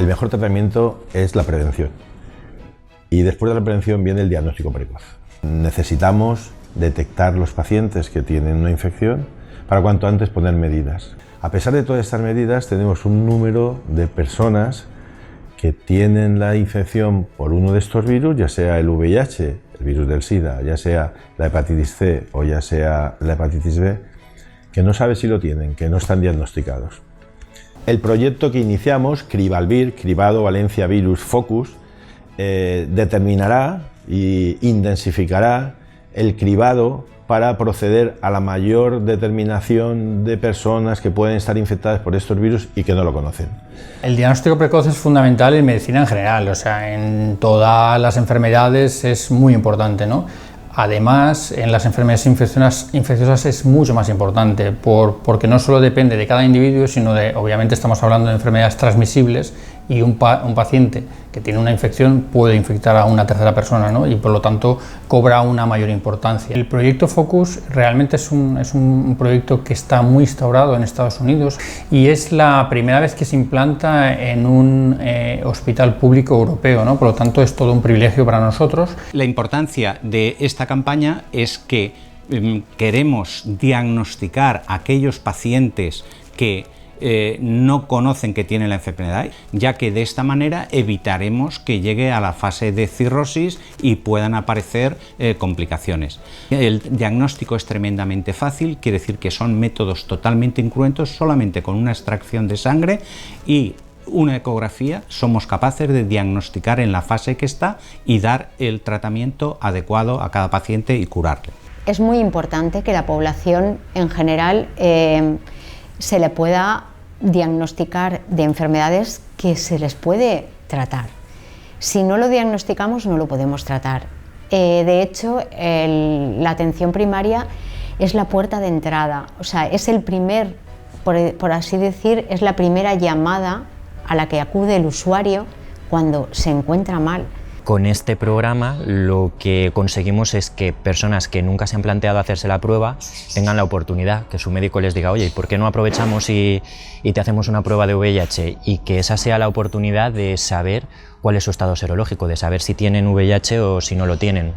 El mejor tratamiento es la prevención. Y después de la prevención viene el diagnóstico precoz. Necesitamos detectar los pacientes que tienen una infección para cuanto antes poner medidas. A pesar de todas estas medidas, tenemos un número de personas que tienen la infección por uno de estos virus, ya sea el VIH, el virus del SIDA, ya sea la hepatitis C o ya sea la hepatitis B, que no sabe si lo tienen, que no están diagnosticados. El proyecto que iniciamos, Crivalvir, Cribado Valencia Virus Focus, determinará e intensificará el cribado para proceder a la mayor determinación de personas que pueden estar infectadas por estos virus y que no lo conocen. El diagnóstico precoz es fundamental en medicina en general, o sea, en todas las enfermedades es muy importante, ¿no? Además, en las enfermedades infecciosas es mucho más importante porque no solo depende de cada individuo, sino de, obviamente estamos hablando de enfermedades transmisibles y un paciente que tiene una infección puede infectar a una tercera persona, ¿no? Y por lo tanto cobra una mayor importancia. El proyecto Focus realmente es un proyecto que está muy instaurado en Estados Unidos y es la primera vez que se implanta en un hospital público europeo, ¿no? Por lo tanto es todo un privilegio para nosotros. La importancia de esta campaña es que queremos diagnosticar a aquellos pacientes que no conocen que tienen la enfermedad, ya que de esta manera evitaremos que llegue a la fase de cirrosis y puedan aparecer complicaciones. El diagnóstico es tremendamente fácil, quiere decir que son métodos totalmente incruentos, solamente con una extracción de sangre y una ecografía somos capaces de diagnosticar en la fase que está y dar el tratamiento adecuado a cada paciente y curarle. Es muy importante que la población en general se le pueda diagnosticar de enfermedades que se les puede tratar. Si no lo diagnosticamos no lo podemos tratar. De hecho, la atención primaria es la puerta de entrada, o sea, es el primer, por así decir, es la primera llamada a la que acude el usuario cuando se encuentra mal. Con este programa lo que conseguimos es que personas que nunca se han planteado hacerse la prueba tengan la oportunidad, que su médico les diga, oye, ¿por qué no aprovechamos y te hacemos una prueba de VIH? Y que esa sea la oportunidad de saber cuál es su estado serológico, de saber si tienen VIH o si no lo tienen.